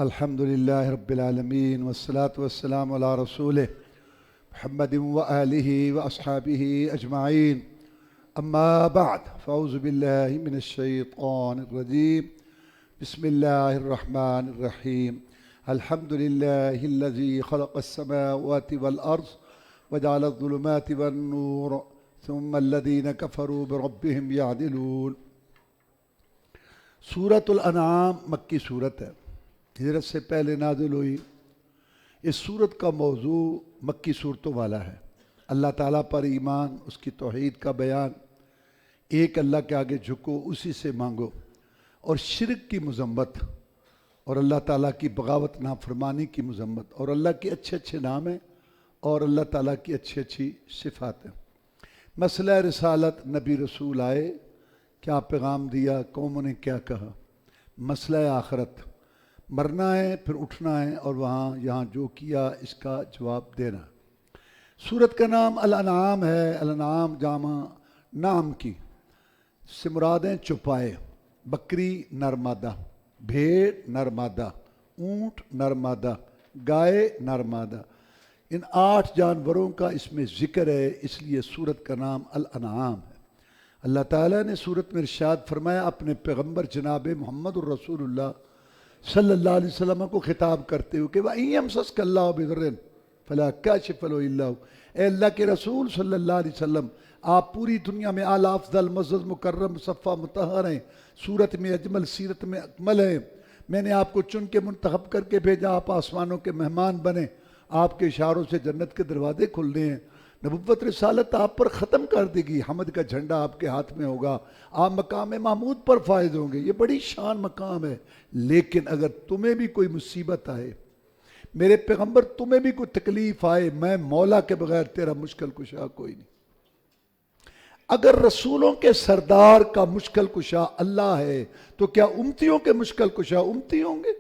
الحمدللہ رب العالمین والصلاة والسلام علی رسولہ محمد وآلہ واصحابہ اجمعین اما بعد فاعوذ باللہ من الشیطان الرجیم بسم اللہ الرحمن الرحیم الحمدللہ الذی خلق السماوات والارض وجعل الظلمات والنور ثم الذین کفروا بربهم یعدلون۔ سورۃ الانعام مکی صورت ہے، ہجرت سے پہلے نازل ہوئی۔ اس صورت کا موضوع مکی صورتوں والا ہے، اللہ تعالیٰ پر ایمان، اس کی توحید کا بیان، ایک اللہ کے آگے جھکو، اسی سے مانگو، اور شرک کی مذمت، اور اللہ تعالیٰ کی بغاوت نافرمانی کی مذمت، اور اللہ کے اچھے اچھے نام ہیں اور اللہ تعالیٰ کی اچھی اچھی صفات ہیں۔ مسئلہ رسالت، نبی رسول آئے، کیا پیغام دیا، قوموں نے کیا کہا۔ مسئلہ آخرت، مرنا ہے پھر اٹھنا ہے اور یہاں جو کیا اس کا جواب دینا۔ سورت کا نام الانعام ہے۔ الانعام جامع نام کی سے مرادیں چوپائے، بکری نرمادہ، بھیڑ نرمادہ، اونٹ نرمادہ، گائے نرمادہ، ان 8 جانوروں کا اس میں ذکر ہے، اس لیے سورت کا نام الانعام ہے۔ اللہ تعالیٰ نے سورت میں ارشاد فرمایا اپنے پیغمبر جناب محمد الرسول اللہ صلی اللہ علیہ وسلم کو خطاب کرتے ہوئے کہ وَإِن يَمْسَسْكَ اللَّهُ بِضُرٍّ فَلَا كَاشِفَ لَهُ إِلَّا هُوَ۔ اے اللہ کے رسول صلی اللہ علیہ وسلم، آپ پوری دنیا میں اعلیٰ افضل معزز مکرم مصفہ مطہر ہیں، صورت میں اجمل، سیرت میں اکمل ہیں۔ میں نے آپ کو چن کے منتخب کر کے بھیجا، آپ آسمانوں کے مہمان بنے، آپ کے اشاروں سے جنت کے دروازے کھلنے ہیں۔ نبوت رسالت آپ پر ختم کر دے گی، حمد کا جھنڈا آپ کے ہاتھ میں ہوگا، آپ مقام محمود پر فائز ہوں گے۔ یہ بڑی شان مقام ہے، لیکن اگر تمہیں بھی کوئی مصیبت آئے، میرے پیغمبر تمہیں بھی کوئی تکلیف آئے، میں مولا کے بغیر تیرا مشکل کشا کوئی نہیں۔ اگر رسولوں کے سردار کا مشکل کشا اللہ ہے تو کیا امتیوں کے مشکل کشا امتی ہوں گے؟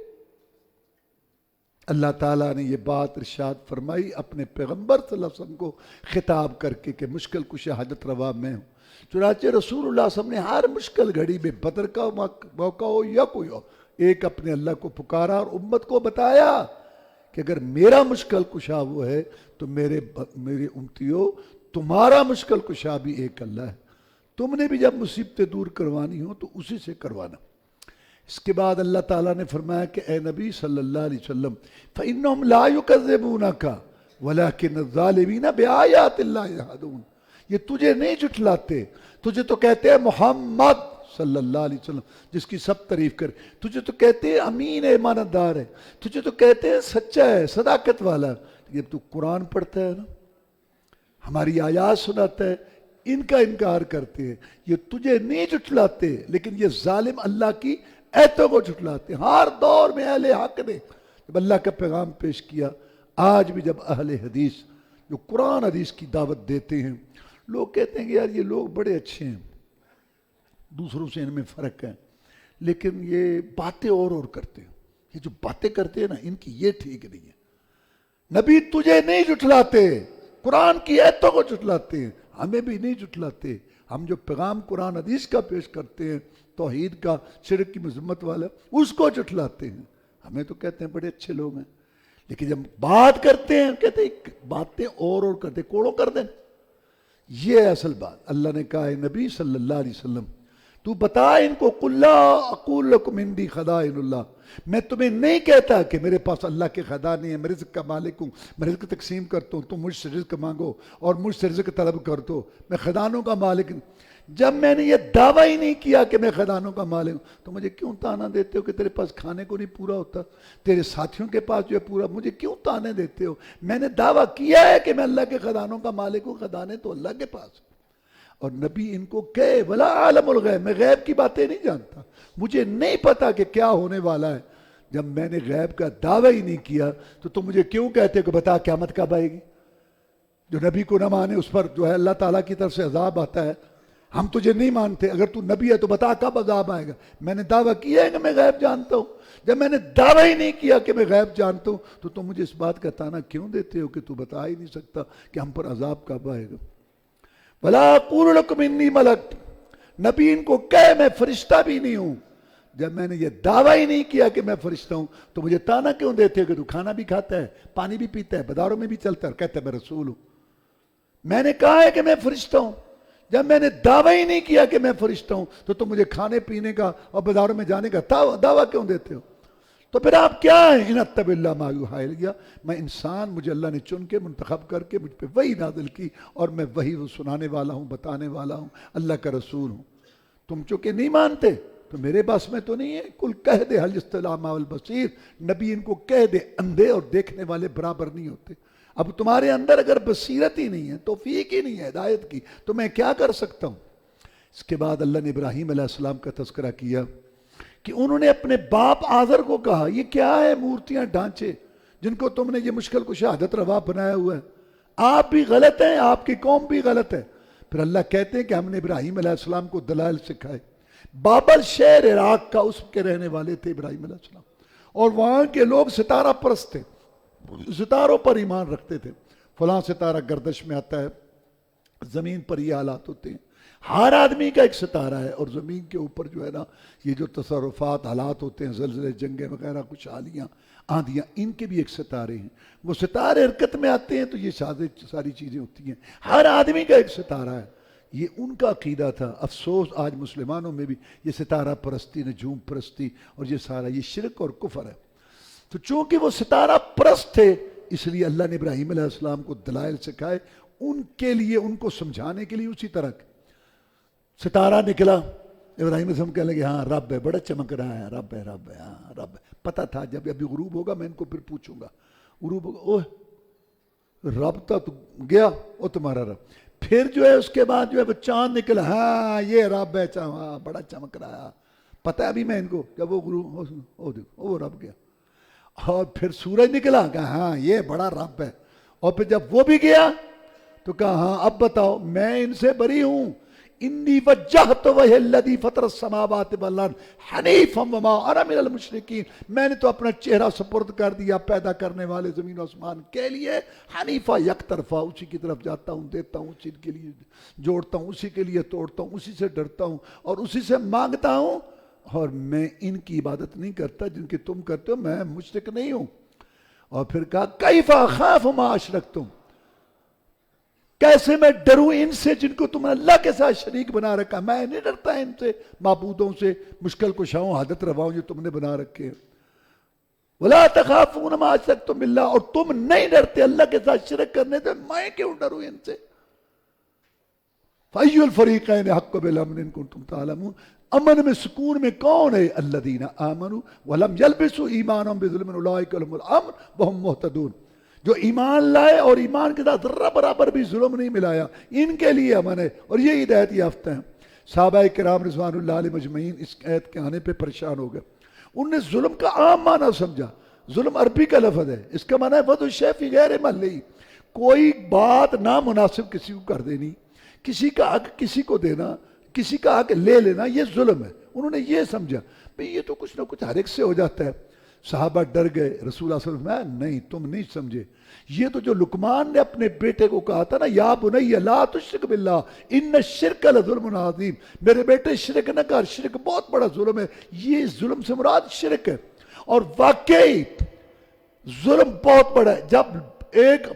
اللہ تعالیٰ نے یہ بات ارشاد فرمائی اپنے پیغمبر صلی اللہ علیہ وسلم کو خطاب کر کے کہ مشکل کشا حاجت روا میں ہوں۔ چنانچہ رسول اللہ صلی اللہ علیہ وسلم نے ہر مشکل گھڑی میں، بدر کا موقع ہو یا کوئی ہو، ایک اپنے اللہ کو پکارا اور امت کو بتایا کہ اگر میرا مشکل کشا وہ ہے تو میرے امتیوں تمہارا مشکل کشا بھی ایک اللہ ہے، تم نے بھی جب مصیبتیں دور کروانی ہو تو اسی سے کروانا۔ اس کے بعد اللہ تعالیٰ نے فرمایا کہ اے نبی صلی اللہ علیہ وسلم فَإِنَّهُمْ لَا يُكَذِّبُونَكَ وَلَكِنَّ الظَّالِمِينَ بِآيَاتِ اللَّهِ يَجْحَدُونَ۔ یہ تجھے نہیں جھٹلاتے، تجھے تو کہتے ہیں محمد صلی اللہ علیہ وسلم جس کی سب تعریف کرے، تجھے تو کہتے ہیں امین ہے، امانتدار ہے، تجھے تو کہتے ہیں سچا ہے، صداقت والا ہے۔ یہ تو قرآن پڑھتا ہے نا، ہماری آیات سناتا ہے، ان کا انکار کرتے ہیں۔ یہ تجھے نہیں جھٹلاتے، لیکن یہ ظالم اللہ کی ایتوں کو جھٹلاتے ہیں۔ ہر دور میں اہل حق نے جب اللہ کا پیغام پیش کیا، آج بھی جب اہل حدیث جو قرآن حدیث کی دعوت دیتے ہیں، لوگ کہتے ہیں کہ یار یہ لوگ بڑے اچھے ہیں، دوسروں سے ان میں فرق ہے، لیکن یہ باتیں اور کرتے ہیں، یہ جو باتیں کرتے ہیں نا ان کی یہ ٹھیک نہیں ہے۔ نبی تجھے نہیں جھٹلاتے، قرآن کی ایتوں کو جھٹلاتے ہیں، ہمیں بھی نہیں جھٹلاتے۔ ہم جو پیغام قرآن حدیث کا پیش کرتے ہیں، توحید کا، شرک کی مذمت والا، اس کو جھٹلاتے ہیں۔ ہمیں تو کہتے ہیں بڑے اچھے لوگ ہیں، لیکن جب بات کرتے ہیں کہتے ہیں باتیں اور کرتے، کوڑوں کر دیں۔ یہ ہے اصل بات۔ اللہ نے کہا ہے نبی صلی اللہ علیہ وسلم تو بتا ان کو قُلْ لَا أَقُولُ لَكُمْ عِنْدِي خَزَائِنُ اللَّهِ، میں تمہیں نہیں کہتا کہ میرے پاس اللہ کے خزانے ہیں، میں رزق کا مالک ہوں، میں رزق تقسیم کرتا ہوں، تم مجھ سے رزق مانگو اور مجھ سے رزق طلب کر دو، میں خزانوں کا مالک ہوں۔ جب میں نے یہ دعویٰ ہی نہیں کیا کہ میں خزانوں کا مالک ہوں تو مجھے کیوں تانا دیتے ہو کہ تیرے پاس کھانے کو نہیں پورا ہوتا، تیرے ساتھیوں کے پاس جو ہے پورا، مجھے کیوں تانے دیتے ہو؟ میں نے دعویٰ کیا ہے کہ میں اللہ کے خزانوں کا مالک ہوں، خزانے تو اللہ کے پاس۔ اور نبی ان کو کہے ولا عالم الغیب، میں غیب کی باتیں نہیں جانتا، مجھے نہیں پتا کہ کیا ہونے والا ہے۔ جب میں نے غیب کا دعویٰ ہی نہیں کیا تو تم مجھے کیوں کہتے کہ بتا قیامت کب آئے گی؟ جو نبی کو نہ مانے اس پر جو ہے اللہ تعالیٰ کی طرف سے عذاب آتا ہے۔ ہم تجھے نہیں مانتے، اگر تو نبی ہے تو بتا کب عذاب آئے گا؟ میں نے دعویٰ کیا ہے کہ میں غیب جانتا ہوں، جب میں نے دعویٰ ہی نہیں کیا کہ میں غیب جانتا ہوں تو تم مجھے اس بات کا تانا کیوں دیتے ہو کہ تو بتا ہی نہیں سکتا کہ ہم پر عذاب کب آئے گا؟ وَلَا أَقُولُ لَكُمْ إِنِّي مَلَكٌ، نبی ان کو کہے میں فرشتہ بھی نہیں ہوں، جب میں نے یہ دعویٰ ہی نہیں کیا کہ میں فرشتہ ہوں تو مجھے تانا کیوں دیتے ہو کہ تو کھانا بھی کھاتا ہے، پانی بھی پیتا ہے، بازاروں میں بھی چلتا ہے اور کہتا ہے میں رسول ہوں؟ میں نے کہا ہے کہ میں فرشتہ ہوں، جب میں نے دعویٰ ہی نہیں کیا کہ میں فرشتہ ہوں تو تم مجھے کھانے پینے کا اور بازاروں میں جانے کا دعویٰ کیوں دیتے ہو؟ تو پھر آپ کیا ہیں؟ ان اتبع الا ما یوحی الی، میں انسان، مجھے اللہ نے چن کے منتخب کر کے مجھ پہ وحی نازل کی اور میں وحی وہ سنانے والا ہوں، بتانے والا ہوں، اللہ کا رسول ہوں۔ تم چونکہ نہیں مانتے تو میرے بس میں تو نہیں ہے۔ کل کہہ دے حل یستوی الاعمی والبصیر، نبی ان کو کہہ دے اندھے اور دیکھنے والے برابر نہیں ہوتے۔ اب تمہارے اندر اگر بصیرت ہی نہیں ہے، توفیق ہی نہیں ہے ہدایت کی، تو میں کیا کر سکتا ہوں؟ اس کے بعد اللہ نے ابراہیم علیہ السلام کا تذکرہ کیا کہ انہوں نے اپنے باپ آزر کو کہا یہ کیا ہے مورتیاں ڈھانچے جن کو تم نے یہ مشکل کشا حاجت روا بنایا ہوا ہے، آپ بھی غلط ہیں، آپ کی قوم بھی غلط ہے۔ پھر اللہ کہتے ہیں کہ ہم نے ابراہیم علیہ السلام کو دلائل سکھائے۔ بابل شہر عراق کا اس کے رہنے والے تھے ابراہیم علیہ السلام، اور وہاں کے لوگ ستارہ پرست تھے، ستاروں پر ایمان رکھتے تھے۔ فلاں ستارہ گردش میں آتا ہے، زمین پر یہ حالات ہوتے ہیں، ہر آدمی کا ایک ستارہ ہے، اور زمین کے اوپر جو ہے نا یہ جو تصرفات حالات ہوتے ہیں، زلزلے، جنگیں وغیرہ، خوشحالیاں، آندیاں، ان کے بھی ایک ستارے ہیں۔ وہ ستارے حرکت میں آتے ہیں تو یہ ساری چیزیں ہوتی ہیں۔ ہر آدمی کا ایک ستارہ ہے، یہ ان کا عقیدہ تھا۔ افسوس آج مسلمانوں میں بھی یہ ستارہ پرستی، نجوم پرستی اور یہ سارا یہ شرک اور کفر ہے۔ تو چونکہ وہ ستارہ پرست تھے اس لیے اللہ نے ابراہیم علیہ السلام کو دلائل سکھائے، ان کے لیے، ان کو سمجھانے کے لیے۔ اسی طرح ستارہ نکلا، ابراہیم علیہ السلام کہنے لگے ہاں رب ہے، بڑا چمک رہا ہے، رب ہے، رب ہے، ہاں رب ہے۔ پتہ تھا جب ابھی غروب ہوگا میں ان کو پھر پوچھوں گا، غروب ہوگا، اوہ رب تو گیا، وہ تمہارا رب۔ پھر جو ہے اس کے بعد جو ہے وہ چاند نکلا، ہاں یہ رب ہے، ہاں بڑا چمک رہا ہے، پتہ ہے ابھی میں ان کو، جب وہ غروب، وہ دیکھو وہ رب گیا۔ اور پھر سورج نکلا، کہا ہاں یہ بڑا رب ہے۔ اور پھر جب وہ بھی گیا تو کہا ہاں اب بتاؤ، میں ان سے بری ہوں، انی وجہت وجہ الذی فطر السماوات والارض حنیفا وما انا من المشرکین، میں نے تو اپنا چہرہ سپرد کر دیا پیدا کرنے والے زمین و آسمان کے لیے، حنیفا یک طرفہ، اسی کی طرف جاتا ہوں، دیتا ہوں، اسی کے لیے جوڑتا ہوں، اسی کے لیے توڑتا ہوں، اسی سے ڈرتا ہوں اور اسی سے مانگتا ہوں، اور میں ان کی عبادت نہیں کرتا جن کی تم کرتے ہو، میں مشرک نہیں ہوں۔ اور پھر کہا کیف اخاف ما اشرکتم، کیسے میں ڈروں ان سے جن کو تم نے اللہ کے ساتھ شریک بنا رکھا، میں نہیں ڈرتا ان سے، معبودوں سے، مشکل کشاؤں، حاجت رواؤں جو تم نے بنا رکھے۔ ولا تخافون ما اشرکتم باللہ، اور تم نہیں ڈرتے اللہ کے ساتھ شرک کرنے سے، میں کیوں ڈروں ان سے؟ فَأَيُّ الْفَرِيقَيْنِ حَقُّ بِالْأَمْنِ إِن كُنتُمْ تَعْلَمُونَ، امن میں سکون میں کون ہے؟ الذین آمنوا ولم یلبسوا ایمانهم بظلم اولئک لهم الامن وهم مہتدون، جو ایمان لائے اور ایمان کے ساتھ ذرہ برابر بھی ظلم نہیں ملایا، ان کے لیے امن ہے اور یہ ہدایت یافتہ ہیں۔ صحابہ کرام رضوان اللہ علیہ مجمعین اس آیت کے آنے پہ پریشان ہو گئے۔ انہوں نے ظلم کا عام معنی سمجھا، ظلم عربی کا لفظ ہے، اس کا معنی ہے وضع الشیء فی غیر محلہ، کوئی بات نامناسب کسی کو کر دینی، کسی کا حق کسی کو دینا، کسی کا حق لے لینا، یہ ظلم ہے۔ انہوں نے یہ سمجھا بھئی یہ تو کچھ نہ کچھ ہر ایک سے ہو جاتا ہے۔ صحابہ ڈر گئے، رسول اللہ صلی اللہ علیہ وسلم نہیں تم نہیں سمجھے، یہ تو جو لقمان نے اپنے بیٹے کو کہا تھا نا، یا بنی لا تشرک باللہ ان الشرک لظلم عظیم، میرے بیٹے شرک نہ کر، شرک بہت بڑا ظلم ہے، یہ ظلم سے مراد شرک ہے۔ اور واقعی ظلم بہت بڑا ہے، جب ایک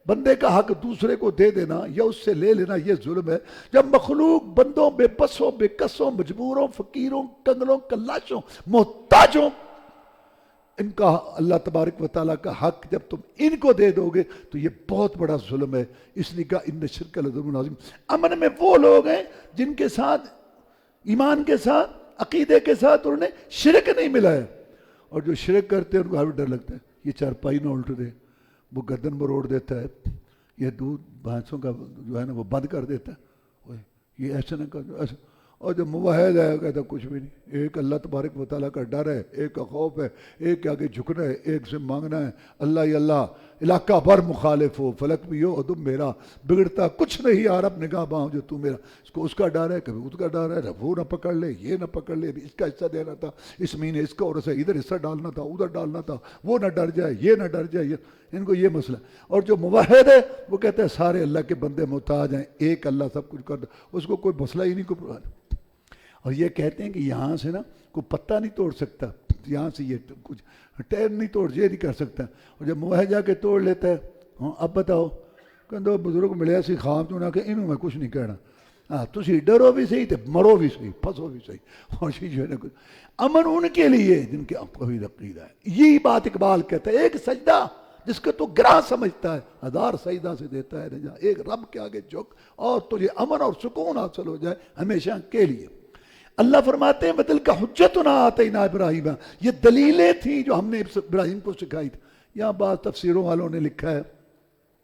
بندے کا حق دوسرے کو دے دینا یا اس سے لے لینا یہ ظلم ہے۔ جب مخلوق بندوں، بے بسوں، بے کسوں، مجبوروں، فقیروں، کنگلوں، کلاشوں، محتاجوں، ان کا اللہ تبارک و تعالیٰ کا حق جب تم ان کو دے دو گے تو یہ بہت بڑا ظلم ہے۔ اس لیے کہا ان الشرک لظلم عظیم۔ امن میں وہ لوگ ہیں جن کے ساتھ ایمان کے ساتھ، عقیدے کے ساتھ انہوں نے شرک نہیں ملایا، اور جو شرک کرتے ہیں ان کو ہر ڈر لگتا ہے یہ چارپائی نہ الٹ دے، وہ گردن مروڑ دیتا ہے، یہ دودھ بھینسوں کا جو ہے نا وہ بند کر دیتا ہے، یہ ایسا نہ کر ایسا۔ اور جب موحد ہے کہتا کچھ بھی نہیں، ایک اللہ تبارک و تعالیٰ کا ڈر ہے، ایک کا خوف ہے، ایک کے آگے جھکنا ہے، ایک سے مانگنا ہے، اللہ ہی اللہ، علاقہ بھر مخالف ہو، فلک بھی ہو عدم میرا، بگڑتا کچھ نہیں یار اب نگاہ باؤں جو تو میرا۔ اس کو اس کا ڈر ہے، کبھی اس کا ڈر ہے، وہ نہ پکڑ لے، یہ نہ پکڑ لے، اس کا حصہ دینا تھا اس مہینے، اس کا اور سے ادھر حصہ ڈالنا تھا، ادھر ڈالنا تھا، وہ نہ ڈر جائے، یہ نہ ڈر جائے، ان کو یہ مسئلہ۔ اور جو موحد ہے وہ کہتا ہے سارے اللہ کے بندے محتاج ہیں، ایک اللہ سب کچھ کرتا، اس کو کوئی مسئلہ ہی نہیں، کوئی۔ اور یہ کہتے ہیں کہ یہاں سے نا کوئی پتہ نہیں توڑ سکتا، یہاں سے یہ کچھ ٹیر نہیں توڑ، یہ نہیں کر سکتا، اور جب موہ جا کے توڑ لیتا ہے، ہاں اب بتاؤ کہ بزرگ ملے سی خواب تو نہ کہ انہوں میں کچھ نہیں کہنا، ہاں تسی ڈرو بھی صحیح تو مرو بھی صحیح، پھنسو بھی صحیح، اور یہ جو ہے نا کچھ امن ان کے لیے جن کے توحید عقیدہ ہے۔ یہی بات اقبال کہتا ہے، ایک سجدہ جس کے تو گراں سمجھتا ہے 1000 سجدہ سے دیتا ہے رجا، ایک رب کے آگے جھک اور تجھے امن اور سکون حاصل ہو جائے ہمیشہ کے لیے۔ اللہ فرماتے ہیں بدل کا حجتنا آتینا ابراہیم، یہ دلیلیں تھیں جو ہم نے ابراہیم کو سکھائی تھی۔ یہاں بعض تفسیروں والوں نے لکھا ہے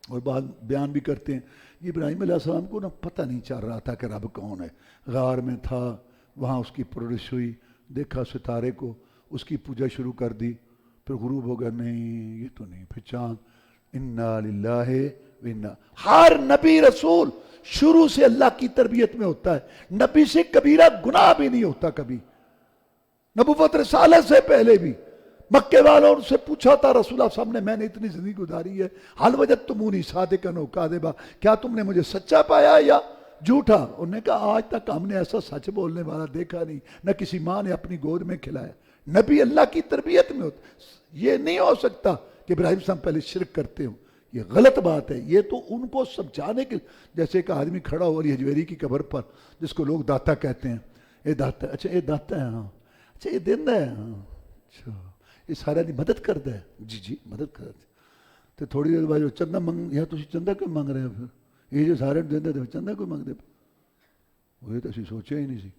اور بعض بیان بھی کرتے ہیں، یہ ابراہیم علیہ السلام کو نا پتہ نہیں چل رہا تھا کہ رب کون ہے، غار میں تھا، وہاں اس کی پرورش ہوئی، دیکھا ستارے کو، اس کی پوجا شروع کر دی، پھر غروب ہو گیا، نہیں یہ تو نہیں، پھر چاند، انا للہ و انا۔ ہر نبی رسول شروع سے اللہ کی تربیت میں ہوتا ہے، نبی سے کبیرہ گناہ بھی نہیں ہوتا کبھی، نبوت رسالت سے پہلے بھی۔ مکے والوں سے پوچھا تھا رسول اللہ صاحب نے، میں نے اتنی زندگی گزاری ہے، حل وجدتمونی صادقا و کاذبا، کیا تم نے مجھے سچا پایا یا جھوٹا؟ انہوں نے کہا آج تک ہم نے ایسا سچ بولنے والا دیکھا نہیں، نہ کسی ماں نے اپنی گود میں کھلایا۔ نبی اللہ کی تربیت میں ہوتا، یہ نہیں ہو سکتا کہ ابراہیم صاحب پہلے شرک کرتے ہوں، یہ غلط بات ہے۔ یہ تو ان کو سمجھانے کے، جیسے ایک آدمی کھڑا ہو علی حجویری کی قبر پر جس کو لوگ داتا کہتے ہیں، اے داتا، اچھا یہ داتا ہے، ہاں اچھا یہ دندا ہے، ہاں اچھا یہ سارا دی مدد کرتا ہے، جی جی مدد کرتا ہے، تو تھوڑی دیر بعد چندہ منگ، یا تسی چندہ کیوں منگ رہے ہو؟ پھر یہ جو سارے دندا تو چندہ کیوں منگ دے؟ وہ تو اسی سوچے ہی نہیں سی۔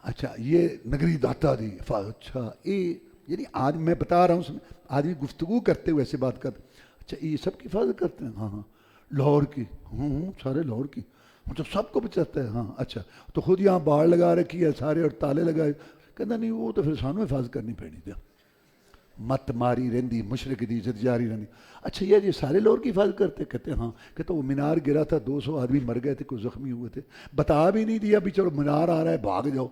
اچھا یہ نگری داتا دی، اچھا یہ یعنی آج میں بتا رہا ہوں، آدمی گفتگو کرتے ہوئے ایسے بات کرتے، اچھا یہ سب کی حفاظت کرتے ہیں؟ ہاں ہاں لاہور کی، ہوں سارے لاہور کی، مطلب سب کو بچاتا ہے، ہاں اچھا تو خود یہاں باڑ لگا رکھی ہے سارے اور تالے لگائے، کہتا نہیں وہ تو پھر سانوں حفاظت کرنی پڑنی تھی، مت ماری رہندی مشرق دی عزت جاری رہندی۔ اچھا یہ سارے لاہور کی حفاظت کرتے؟ کہتے ہاں، کہتے وہ مینار گرا تھا 200 آدمی مر گئے تھے، کچھ زخمی ہوئے تھے، بتا بھی نہیں دیا بھی چلو مینار آ رہا ہے بھاگ جاؤ،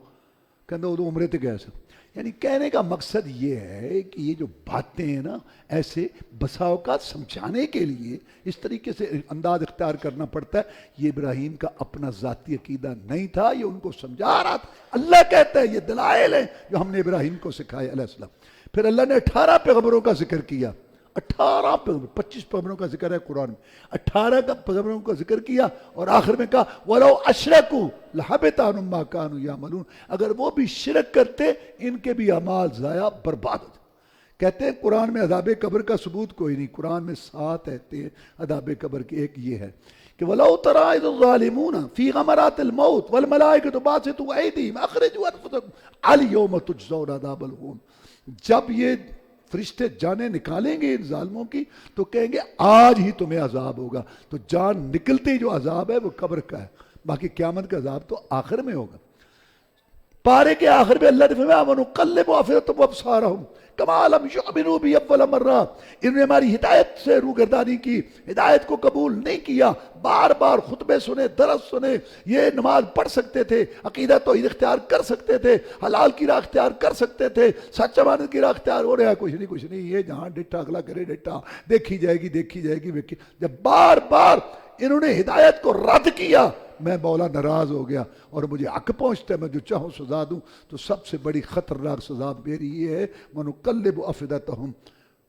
کہتے وہ تو عمرے تھے گئے سب۔ یعنی کہنے کا مقصد یہ ہے کہ یہ جو باتیں ہیں نا ایسے بسا اوقات سمجھانے کے لیے اس طریقے سے انداز اختیار کرنا پڑتا ہے، یہ ابراہیم کا اپنا ذاتی عقیدہ نہیں تھا، یہ ان کو سمجھا رہا تھا۔ اللہ کہتا ہے یہ دلائل ہیں جو ہم نے ابراہیم کو سکھائے علیہ السلام۔ پھر اللہ نے 18 پیغمبروں کا ذکر کیا، 18 پیغمبر، 25 پیغمبروں کا ذکر ہے قرآن میں، 18 پیغمبروں کا ذکر کیا اور آخر میں کہا وَلَوْ أَشْرَكُوا لَحَبِطَ عَنْهُمْ مَا كَانُوا يَعْمَلُونَ، اگر وہ بھی شرک کرتے ان کے بھی اعمال ضائع برباد ہوتے۔ کہتے ہیں قرآن میں عذاب قبر کا ثبوت کوئی نہیں، قرآن میں 7 آیتیں ہیں عذاب قبر کی، ایک یہ ہے کہ وَلَوْ تَرَىٰ إِذِ الظَّالِمُونَ فِي غَمَرَاتِ الْمَوْتِ وَالْمَلَائِكَةُ بَاسِطُو أَيْدِيهِمْ أَخْرِجُوا أَنفُسَكُمْ الْيَوْمَ تُجْزَوْنَ عَذَابَ الْهُونِ، جب یہ فرشتے جانیں نکالیں گے ان ظالموں کی تو کہیں گے آج ہی تمہیں عذاب ہوگا، تو جان نکلتے ہی جو عذاب ہے وہ قبر کا ہے، باقی قیامت کا عذاب تو آخر میں ہوگا۔ پارے کے آخر میں اللہ نے فرمایا وَنُقَلِّبُ أَفْئِدَتَهُمْ وَأَبْصَارَهُمْ كَمَا لَمْ يُؤْمِنُوا بِهِ أَوَّلَ مَرَّةٍ، انہوں نے ہماری ہدایت سے روگردانی کی، ہدایت کو قبول نہیں کیا، بار بار خطبے سنے، درس سنے، یہ نماز پڑھ سکتے تھے، عقیدہ توحید اختیار کر سکتے تھے، حلال کی راہ اختیار کر سکتے تھے، سچ امانت کی راہ اختیار ہو رہا ہے، کچھ نہیں یہ جہاں ڈٹھا اگلا کرے ڈٹھا، دیکھی جائے گی، جب بار بار انہوں نے ہدایت کو رد کیا میں مولا ناراض ہو گیا اور مجھے حق پہنچتا ہے، میں جو چاہوں سزا دوں، تو سب سے بڑی خطرناک سزا میری یہ ہے وَنُقَلِّبُ أَفْئِدَتَهُمْ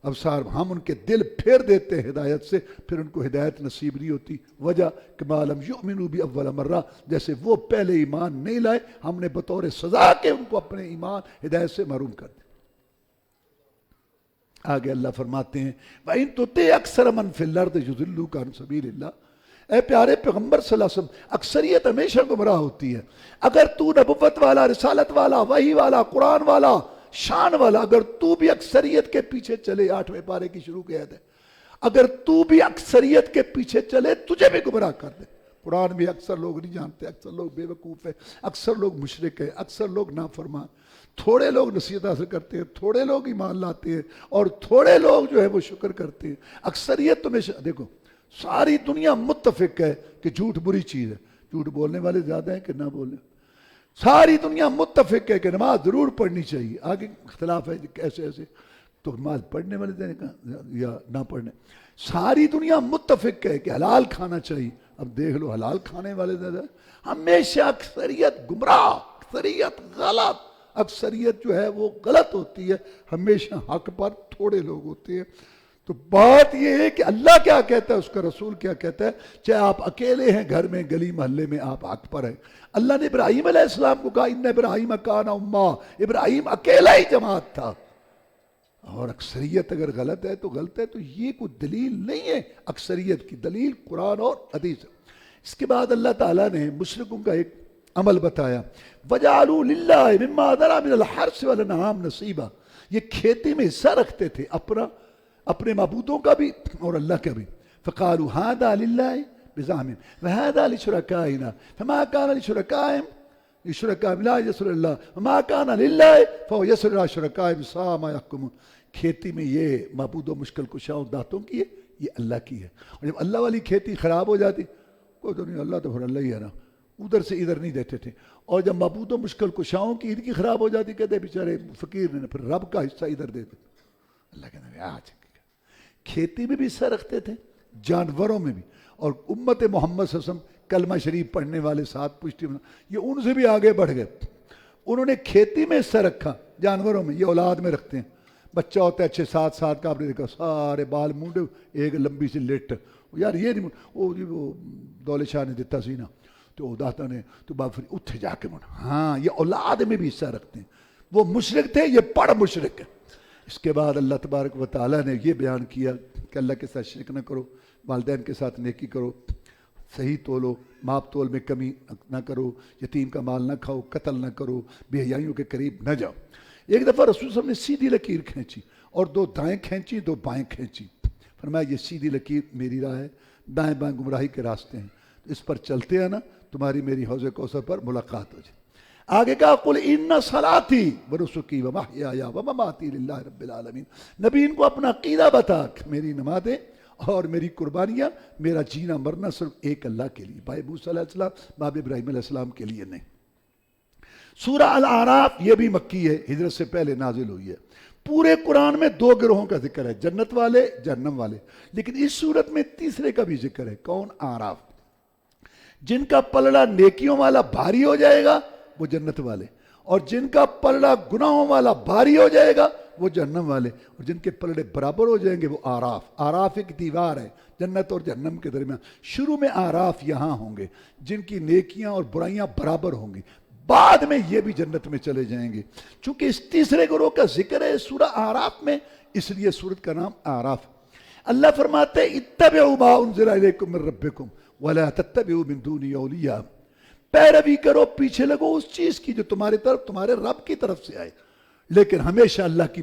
ابصار، ہم ان کے دل پھیر دیتے ہیں ہدایت سے، پھر ان کو ہدایت نصیب نہیں ہوتی۔ وجہ كَمَا لَمْ يُؤْمِنُوا بِهِ أَوَّلَ مَرَّةٍ، جیسے وہ پہلے ایمان نہیں لائے، ہم نے بطور سزا کے ان کو اپنے ایمان ہدایت سے محروم کر دیا۔ آگے اللہ فرماتے ہیں وَإِن تُطِعْ أَكْثَرَ مَنْ فِي الْأَرْضِ يُضِلُّوكَ عَنْ سَبِيلِ اللَّهِ، اے پیارے پیغمبر صلی اللہ علیہ وسلم، اکثریت ہمیشہ گمراہ ہوتی ہے۔ اگر تو نبوت والا، رسالت والا، وحی والا، قرآن والا، شان والا، اگر تو بھی اکثریت کے پیچھے چلے، 8ویں پارے کی شروع کی آیت ہے، اگر تو بھی اکثریت کے پیچھے چلے تجھے بھی گمراہ کر دے۔ قرآن میں اکثر لوگ نہیں جانتے، اکثر لوگ بے وقوف ہیں، اکثر لوگ مشرک ہیں، اکثر لوگ نافرمان، تھوڑے لوگ نصیحت حاصل کرتے ہیں، تھوڑے لوگ ایمان لاتے ہیں اور تھوڑے لوگ جو ہے وہ شکر کرتے ہیں۔ اکثریت تمہیں دیکھو، ساری دنیا متفق ہے کہ جھوٹ بری چیز ہے، جھوٹ بولنے والے زیادہ ہیں کہ نہ بولنے، ساری دنیا متفق ہے کہ نماز ضرور پڑھنی چاہیے، آگے اختلاف ہے کیسے ایسے، تو نماز پڑھنے والے یا نہ پڑھنے، ساری دنیا متفق ہے کہ حلال کھانا چاہیے، اب دیکھ لو حلال کھانے والے زیادہ، ہمیشہ اکثریت گمراہ، اکثریت غلط، اکثریت جو ہے وہ غلط ہوتی ہے، ہمیشہ حق پر تھوڑے لوگ ہوتے ہیں۔ تو بات یہ ہے کہ اللہ کیا کہتا ہے، اس کا رسول کیا کہتا ہے، چاہے آپ اکیلے ہیں گھر میں، گلی محلے میں، آپ حق پر ہیں۔ اللہ نے ابراہیم علیہ السلام کو کہا ان ابراہیم کان امہ، ابراہیم اکیلا ہی جماعت تھا۔ اور اکثریت اگر غلط ہے تو غلط ہے، تو یہ کوئی دلیل نہیں ہے، اکثریت کی دلیل قرآن اور حدیث ہے۔ اس کے بعد اللہ تعالیٰ نے مشرکوں کا ایک عمل بتایا، وَجَعَلُوا لِلَّهِ مِمَّا ذَرَأَ مِنَ الْحَرْثِ وَالْأَنْعَامِ نَصِيبًا، یہ کھیتی میں حصہ رکھتے تھے، اپنے معبودوں کا بھی اور اللہ کا بھی۔ فَقَالُوا هَذَا لِلَّهِ بِزَعْمِهِمْ وَهَذَا لِشُرَكَائِنَا فَمَا كَانَ لِشُرَكَائِهِمْ لَا يَسْرُ اللَّهِ وَمَا كَانَ لِلَّهِ فَهُوَ يَسْرُ إِلَىٰ شُرَكَائِهِمْ سَاءَ مَا يَحْكُمُونَ۔ کھیتی میں یہ معبود و مشکل کشاؤں داتوں کی ہے، یہ اللہ کی ہے۔ اور جب اللہ والی کھیتی خراب ہو جاتی، کوئی تو نہیں، اللہ تو پھر اللہ ہی ہے نا، ادھر سے ادھر نہیں دیتے تھے۔ اور جب معبود و مشکل کشاؤں کی عید کی خراب ہو جاتی، کہتے بیچارے فقیر نے پھر رب کا حصہ ادھر دیتے۔ اللہ کہتے ہیں آج کھیتی میں بھی حصہ رکھتے تھے، جانوروں میں بھی۔ اور امت محمد صلی اللہ علیہ وسلم کلمہ شریف پڑھنے والے ساتھ پشتی، یہ ان سے بھی آگے بڑھ گئے، انہوں نے کھیتی میں حصہ رکھا، جانوروں میں، یہ اولاد میں رکھتے ہیں۔ بچہ ہوتا ہے 6-7 سال کا، آپ نے دیکھا سارے بال مونڈے، ایک لمبی سی لٹ، یار یہ نہیں، وہ دولے شاہ نے دیتا سی نا، تو داتا نے تو باپ پھر اتھے جا کے مڑا۔ ہاں یہ اولاد میں بھی حصہ رکھتے ہیں۔ وہ مشرک تھے، یہ پڑھ مشرک ہے۔ اس کے بعد اللہ تبارک و تعالیٰ نے یہ بیان کیا کہ اللہ کے ساتھ شرک نہ کرو، والدین کے ساتھ نیکی کرو، صحیح تولو، ماپ تول میں کمی نہ کرو، یتیم کا مال نہ کھاؤ، قتل نہ کرو، بے حیائیوں کے قریب نہ جاؤ۔ ایک دفعہ رسول صلی اللہ علیہ وسلم نے سیدھی لکیر کھینچی اور 2 دائیں کھینچی، 2 بائیں کھینچی، فرمایا یہ سیدھی لکیر میری راہ ہے، دائیں بائیں گمراہی کے راستے ہیں، اس پر چلتے ہیں نا، تمہاری میری حوض کوثر پر ملاقات ہو جائے۔ آگے کہا قل ان صلاتی ونسکی ومحیایا ومماتی للہ رب العالمین، نبی ان کو اپنا عقیدہ بتا کہ میری نمازیں اور میری قربانیاں، میرا جینا مرنا صرف ایک اللہ کے لیے، بھائی موسیٰ علیہ السلام، باپ ابراہیم علیہ السلام کے لیے نہیں۔ سورہ الاعراف یہ بھی مکی ہے، ہجرت سے پہلے نازل ہوئی ہے۔ پورے قرآن میں 2 گروہوں کا ذکر ہے، جنت والے، جہنم والے، لیکن اس صورت میں تیسرے کا بھی ذکر ہے، کون؟ اعراف، جن کا پلڑا نیکیوں والا بھاری ہو جائے گا وہ جنت والے، اور جن کا پلڑا گناہوں والا بھاری ہو جائے گا وہ جہنم والے، اور جن کے پلڑے برابر ہو جائیں گے وہ اعراف۔ اعراف ایک دیوار ہے جنت اور جہنم کے درمیان، شروع میں اعراف یہاں ہوں گے جن کی نیکیاں اور برائیاں برابر ہوں گی، بعد میں یہ بھی جنت میں چلے جائیں گے۔ چونکہ اس تیسرے گروہ کا ذکر ہے سورہ اعراف میں، اس لیے سورت کا نام اعراف۔ اللہ فرماتے ہیں اتبعوا ما انزل الیکم من ربکم ولا تتبعوا من دونی اولیاء، پیروی کرو، پیچھے لگو اس چیز کی جو تمہارے طرف، تمہارے رب کی طرف سے آئے، لیکن ہمیشہ اللہ کی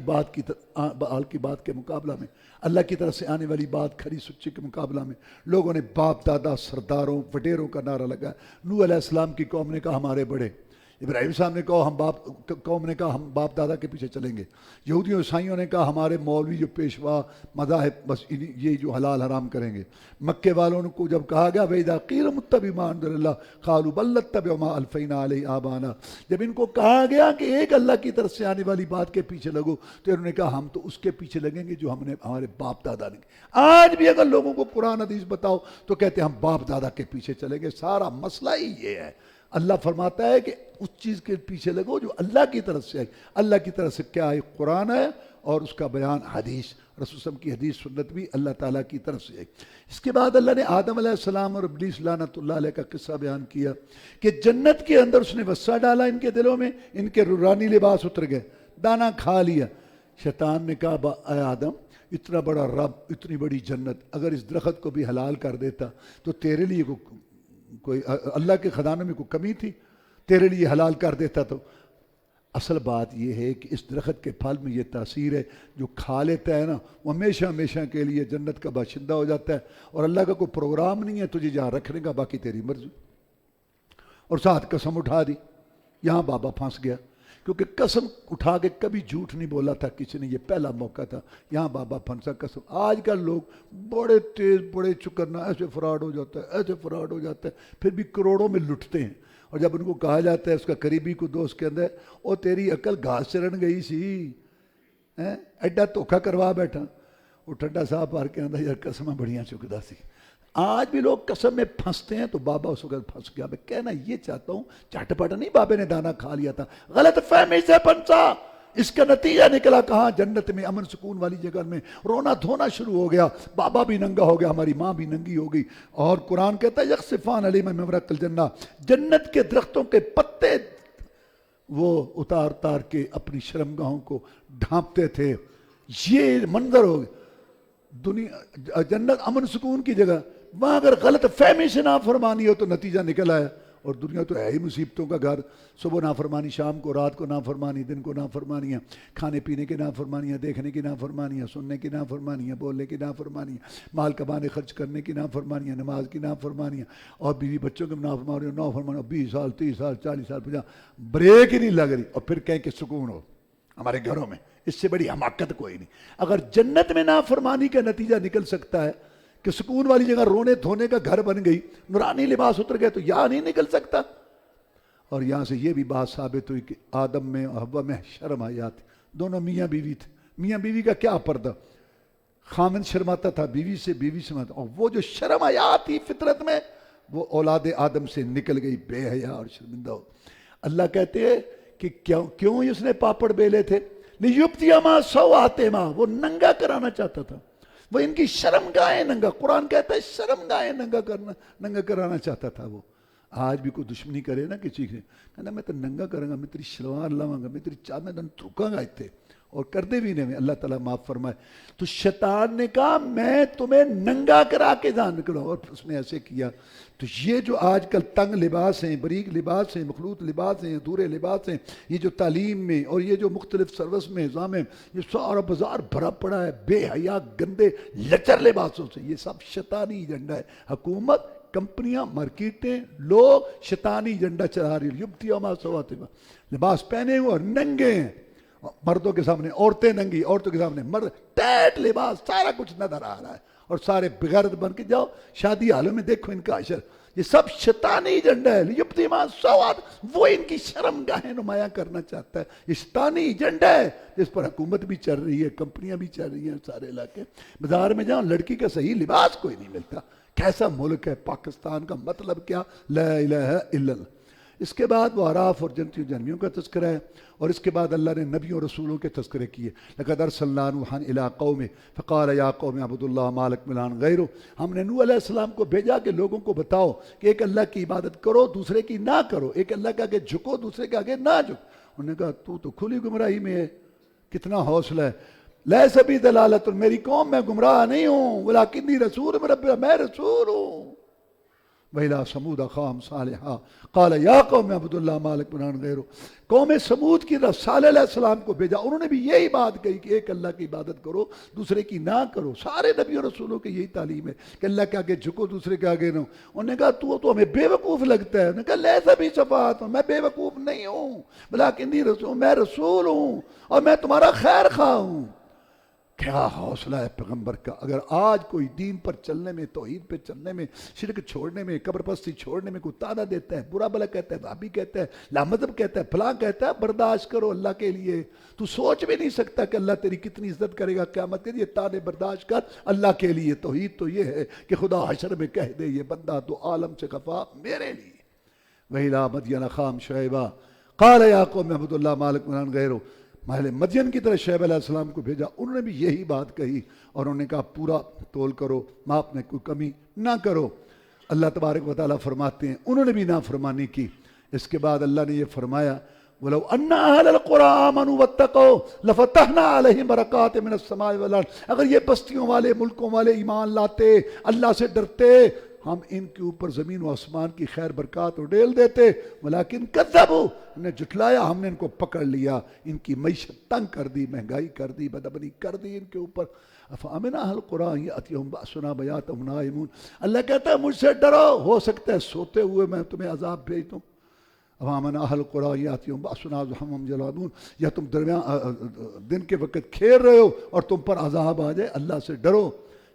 بات کے مقابلہ میں، اللہ کی طرف سے آنے والی بات کھری سچی کے مقابلہ میں لوگوں نے باپ دادا، سرداروں، وڈیروں کا نعرہ لگایا۔ نوح علیہ السلام کی قوم نے کہا ہمارے بڑے، ابراہیم صاحب نے کہا قوم نے کہا ہم باپ دادا کے پیچھے چلیں گے، یہودیوں عیسائیوں نے کہا ہمارے مولوی جو پیشوا مذاہب بس یہ جو حلال حرام کریں گے۔ مکے والوں کو جب کہا گیا وَإِذَا قِيلَ اتَّبِعُوا مَا أَنزَلَ اللَّهُ قَالُوا بَل نَتَّبِعُ مَا أَلْفَيْنَا عَلَيْهِ آبَاءَنَا، جب ان کو کہا گیا کہ ایک اللہ کی طرف سے آنے والی بات کے پیچھے لگو تو انہوں نے کہا ہم تو اس کے پیچھے لگیں گے جو ہم نے ہمارے باپ دادا نے۔ آج بھی اگر لوگوں کو قرآن حدیث بتاؤ تو کہتے ہیں ہم باپ دادا کے پیچھے چلیں گے۔ سارا مسئلہ ہی یہ ہے، اللہ فرماتا ہے کہ اس چیز کے پیچھے لگو جو اللہ کی طرف سے آئی۔ اللہ کی طرف سے کیا ہے؟ قرآن ہے، اور اس کا بیان حدیث، رسول صلی اللہ علیہ وسلم کی حدیث سنت بھی اللہ تعالیٰ کی طرف سے آئی۔ اس کے بعد اللہ نے آدم علیہ السلام اور ابلیس لعنت اللہ علیہ کا قصہ بیان کیا کہ جنت کے اندر اس نے وسع ڈالا ان کے دلوں میں، ان کے رورانی لباس اتر گئے، دانا کھا لیا۔ شیطان نے کہا اے آدم، اتنا بڑا رب، اتنی بڑی جنت، اگر اس درخت کو بھی حلال کر دیتا تو تیرے لیے کوئی اللہ کے خزانوں میں کوئی کمی تھی؟ تیرے لیے حلال کر دیتا تو۔ اصل بات یہ ہے کہ اس درخت کے پھل میں یہ تاثیر ہے، جو کھا لیتا ہے نا وہ ہمیشہ ہمیشہ کے لیے جنت کا باشندہ ہو جاتا ہے، اور اللہ کا کوئی پروگرام نہیں ہے تجھے جہاں رکھنے کا، باقی تیری مرضی۔ اور ساتھ قسم اٹھا دی، یہاں بابا پھنس گیا، کیونکہ قسم اٹھا کے کبھی جھوٹ نہیں بولا تھا کسی نے، یہ پہلا موقع تھا، یہاں بابا پھنسا قسم۔ آج کل لوگ بڑے تیز، بڑے چکرنا، ایسے فراڈ ہو جاتا ہے، ایسے فراڈ ہو جاتا ہے، پھر بھی کروڑوں میں لٹتے ہیں۔ اور جب ان کو کہا جاتا ہے، اس کا قریبی کو دوست کے اندر، او تیری عقل گھاس چرن گئی سی، ایڈا دھوکھا کروا بیٹھا، وہ ٹھنڈا صاحب پار کے اندر یار قسمیں بڑیاں چکدا سی، آج بھی لوگ قسم میں پھنستے ہیں تو بابا اس وقت پھنس گیا. میں کہنا یہ چاہتا ہوں جھٹ پٹ نہیں بابے نے دانا کھا لیا تھا, غلط فہمی سے پھنسا. اس کا نتیجہ نکلا کہاں؟ جنت میں, امن سکون والی جگہ میں رونا دھونا شروع ہو گیا. بابا بھی ننگا ہو گیا, ہماری ماں بھی ننگی ہو گئی. اور قرآن کہتا ہے یخصفان علیہم من ورق الجنہ, جنت کے درختوں کے پتے وہ اتار اتار کے اپنی شرمگاہوں کو ڈھانپتے تھے. یہ منظر ہو گیا. دنیا جنت امن سکون کی جگہ, وہاں اگر غلط فہمی سے نافرمانی ہو تو نتیجہ نکل آیا. اور دنیا تو ہے ہی مصیبتوں کا گھر. صبح نافرمانی, شام کو, رات کو نافرمانی, دن کو نافرمانیاں, کھانے پینے کی نافرمانیاں, دیکھنے کی نافرمانیاں, سننے کی نافرمانیاں, بولنے کی نافرمانیاں, مال کمانے خرچ کرنے کی نافرمانیاں, نماز کی نافرمانیاں, اور بیوی بچوں کی نافرمانیاں. 20 سال 30 سال 40 سال 50 بریک ہی نہیں لگ رہی, اور پھر کہیں کہ سکون ہو ہمارے گھروں میں. اس سے بڑی حماقت کوئی نہیں. اگر جنت میں نافرمانی کا نتیجہ نکل سکتا ہے کہ سکون والی جگہ رونے دھونے کا گھر بن گئی, نورانی لباس اتر گئے, تو یہاں نہیں نکل سکتا. اور یہاں سے یہ بھی بات ثابت ہوئی کہ آدم میں اور حوا میں شرم آیات, دونوں میاں بیوی تھے. میاں بیوی کا کیا پردہ, خامن شرماتا تھا بیوی سے, بیوی شرماتا, اور وہ جو شرم آیات تھی فطرت میں وہ اولاد آدم سے نکل گئی, بے حیا اور شرمندہ ہو. اللہ کہتے ہیں کہ کیوں اس نے پاپڑ بیلے تھے؟ لیبتیہما سوآتہما, وہ ننگا کرانا چاہتا تھا. وہ ان کی شرمگاہیں ننگا, قرآن کہتا ہے شرمگاہیں ننگا کرانا چاہتا تھا. وہ آج بھی کوئی دشمنی کرے نا کسی سے, کہنا میں تو ننگا کروں گا, میں تیری شلوار لاؤں گا, میں تیری چادر ترکاں گا اتنے, اور کردے بھی نہیں. اللہ تعالیٰ معاف فرمائے. تو شیطان نے کہا میں تمہیں ننگا کرا کے جان نکلوں, اور اس نے ایسے کیا. تو یہ جو آج کل تنگ لباس ہیں, بریک لباس ہیں, مخلوط لباس ہیں, ادھورے لباس ہیں, یہ جو تعلیم میں اور یہ جو مختلف سروس میں نظام ہے, یہ سارا بازار بھرا پڑا ہے بے حیا گندے لچر لباسوں سے. یہ سب شیطانی ایجنڈا ہے. حکومت, کمپنیاں, مارکیٹیں, لوگ شیطانی ایجنڈا چلا رہی ہیں. یبتیہما سوآتہما, لباس پہنے ہوئے اور ننگے ہیں, مردوں کے سامنے عورتیں ننگی, عورتوں کے سامنے مرد, ٹیٹ لباس, سارا کچھ نظر آ رہا ہے. اور سارے بغیرت بن کے جاؤ شادی حالوں میں دیکھو ان کا عشر. یہ سب شیطانی ایجنڈا ہے. یبتیہما سوآت, وہ ان کی شرمگاہیں نمایاں کرنا چاہتا ہے. یہ شیطانی ایجنڈا ہے جس پر حکومت بھی چل رہی ہے, کمپنیاں بھی چل رہی ہیں. سارے علاقے بازار میں جاؤ, لڑکی کا صحیح لباس کوئی نہیں ملتا. کیسا ملک ہے پاکستان کا, مطلب کیا, لا الہ الا اللہ. اس کے بعد وہ اعراف اور جنتیوں جنمیوں کا تذکرہ ہے. اور اس کے بعد اللہ نے نبیوں رسولوں کے تذکرے کیے. لقد ارسلنا نوحا الی قومہ فقال یا قوم اعبدوا اللہ ما لکم من الہ غیرہ. ہم نے نوح علیہ السلام کو بھیجا کہ لوگوں کو بتاؤ کہ ایک اللہ کی عبادت کرو, دوسرے کی نہ کرو. ایک اللہ کے آگے جھکو, دوسرے کے آگے نہ جھکو. انہوں نے کہا تو کھلی گمراہی میں ہے. کتنا حوصلہ ہے. لیس بی ضلالۃ, میری قوم میں گمراہ نہیں ہوں, ولکنی رسول من رب, میں رسول ہوں. وَإِلَىٰ ثَمُودَ أَخَاهُمْ صَالِحًا قَالَ يَا قَوْمِ اعْبُدُوا اللَّهَ مَا لَكُم مِّنْ إِلَٰهٍ غَيْرُهُ. قوم سمود کی طرف صالح علیہ السلام کو بھیجا, انہوں نے بھی یہی بات کہی کہ ایک اللہ کی عبادت کرو, دوسرے کی نہ کرو. سارے نبی اور رسولوں کی یہی تعلیم ہے کہ اللہ کے آگے جھکو, دوسرے کے آگے نہ. انہوں نے کہا تو ہمیں بے وقوف لگتا ہے. انہوں نے کہا لیس بی سفاہۃ, میں بے وقوف نہیں ہوں, ولکنی رسول, میں رسول ہوں اور میں تمہارا خیر خواہ ہوں. کیا حوصلہ ہے پیغمبر کا. اگر آج کوئی دین پر چلنے میں, توحید پہ چلنے میں, شرک چھوڑنے میں, قبر پرستی چھوڑنے میں کوئی تانا دیتا ہے, برا بلا کہتا ہے, بھابی کہتا ہے, لامذہب کہتا ہے, فلاں کہتا ہے, برداشت کرو اللہ کے لیے. تو سوچ بھی نہیں سکتا کہ اللہ تیری کتنی عزت کرے گا قیامت کے لیے. تانے برداشت کر اللہ کے لیے. توحید تو یہ ہے کہ خدا حشر میں کہہ دے یہ بندہ تو عالم سے خفا میرے لیے. وَإِلَىٰ مَدْيَنَ أَخَاهُمْ شُعَيْبًا قَالَ يَا قَوْمِ اعْبُدُوا اللَّهَ مَا لَكُم مِّنْ إِلَٰهٍ غَيْرُهُ. محل مدین کی طرح شعیب علیہ السلام کو بھیجا, انہوں نے بھی یہی بات کہی, اور انہوں نے کہا پورا تول کرو, ماپ میں کوئی کمی نہ کرو. اللہ تبارک و تعالیٰ فرماتے ہیں انہوں نے بھی نافرمانی کی. اس کے بعد اللہ نے یہ فرمایا وَلَوْ أَنَّ أَهْلَ الْقُرَىٰ آمَنُوا وَاتَّقَوْا لَفَتَحْنَا عَلَيْهِمْ بَرَكَاتٍ مِّنَ السَّمَاءِ وَالْأَرْضِ. اگر یہ بستیوں والے, ملکوں والے ایمان لاتے, اللہ سے ڈرتے, ہم ان کے اوپر زمین و آسمان کی خیر برکات اڈیل دیتے. ولیکن کذبوا, انہیں جھٹلایا, ہم نے ان کو پکڑ لیا, ان کی معیشت تنگ کر دی, مہنگائی کر دی, بدامنی کر دی ان کے اوپر. افامن اہل القریٰ ان یأتیہم بأسنا بیاتا وہم نائمون. اللہ کہتا ہے مجھ سے ڈرو, ہو سکتا ہے سوتے ہوئے میں تمہیں عذاب بھیج دوں. افامن اہل القریٰ ان یأتیہم بأسنا وہم جلادون. یا تم درمیان دن کے وقت کھیل رہے ہو اور تم پر عذاب آ جائے, اللہ سے ڈرو.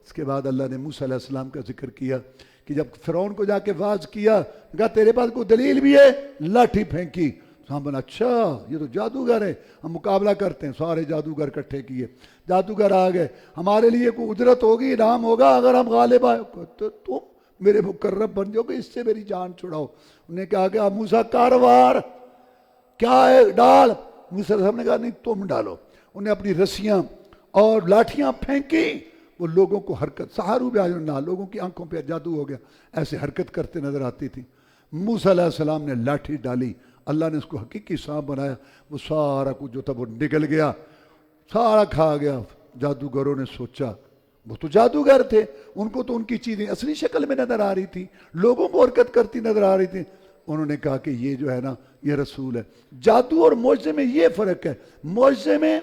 اس کے بعد اللہ نے موسیٰ علیہ السلام کا ذکر کیا کہ جب فرعون کو جا کے واز کیا, کہا تیرے پاس کوئی دلیل بھی ہے, لاٹھی پھینکی. ہم بنا اچھا یہ تو جادوگر ہے, ہم مقابلہ کرتے ہیں. سارے جادوگر اکٹھے کیے, جادوگر آ گئے, ہمارے لیے کوئی اجرت ہوگی, انعام ہوگا اگر ہم غالب آئے. تم میرے مقرب بن جاؤ گے، اس سے میری جان چھڑاؤ۔ انہوں نے کہا کہ موسیٰ کاروار کیا ہے ڈال، موسیٰ علیہ السلام نے کہا نہیں تم ڈالو۔ انہوں نے اپنی رسیاں اور لاٹھیاں پھینکی، وہ لوگوں کو حرکت، سہارو بھی آج نہ لوگوں کی آنکھوں پہ جادو ہو گیا، ایسے حرکت کرتے نظر آتی تھی۔ موسیٰ علیہ السلام نے لاٹھی ڈالی، اللہ نے اس کو حقیقی سانپ بنایا، وہ سارا کچھ جو تھا وہ نگل گیا، سارا کھا گیا۔ جادوگروں نے سوچا، وہ تو جادوگر تھے، ان کو تو ان کی چیزیں اصلی شکل میں نظر آ رہی تھی، لوگوں کو حرکت کرتی نظر آ رہی تھی۔ انہوں نے کہا کہ یہ جو ہے نا یہ رسول ہے۔ جادو اور معجزے میں یہ فرق ہے، معجزے میں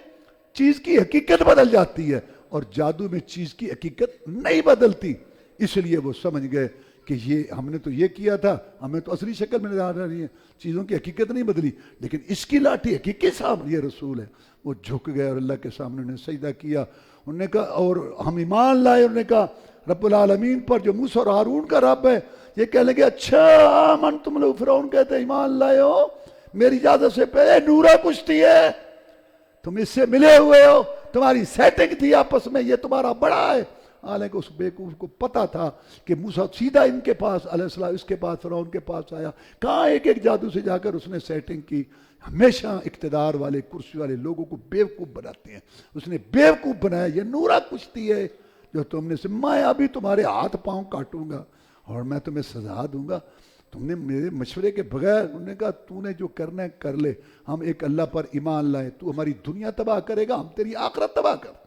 چیز کی حقیقت بدل جاتی ہے اور جادو میں چیز کی حقیقت نہیں بدلتی۔ اس لیے وہ سمجھ گئے کہ یہ ہم نے تو یہ کیا تھا، ہمیں تو اصلی شکل میں نظر آ رہی ہے، چیزوں کی حقیقت نہیں بدلی، لیکن اس کی لاٹھی حقیقی صاحب یہ رسول ہے۔ وہ جھک گئے اور اللہ کے سامنے انہوں نے سجدہ کیا۔ انہوں نے کہا اور ہم ایمان لائے، انہوں نے کہا رب العالمین پر جو موسیٰ اور ہارون کا رب ہے۔ یہ کہنے لگے اچھا آمن تم لوگ، فرعون کہتے ہیں ایمان لائے ہو، میری اجازت سے پہلے نورا کشتی ہے، تم اس سے ملے ہوئے ہو، تمہاری سیٹنگ تھی آپس میں، یہ تمہارا بڑا ہے۔ حالانکہ اس بیوقوف کو پتا تھا کہ موسیٰ سیدھا ان کے پاس علیہ السلام، اس کے پاس فرعون کے پاس آیا، کہاں ایک ایک جادو سے جا کر اس نے سیٹنگ کی۔ ہمیشہ اقتدار والے کرسی والے لوگوں کو بیوقوف بناتے ہیں، اس نے بیوقوف بنایا۔ یہ نورا کشتی ہے جو تم نے سے، میں ابھی تمہارے ہاتھ پاؤں کاٹوں گا اور میں تمہیں سزا دوں گا، تم نے میرے مشورے کے بغیر۔ انہوں نے کہا تو نے جو کرنا ہے کر لے، ہم ایک اللہ پر ایمان لائے، تو ہماری دنیا تباہ کرے گا، ہم تیری آخرت تباہ کر۔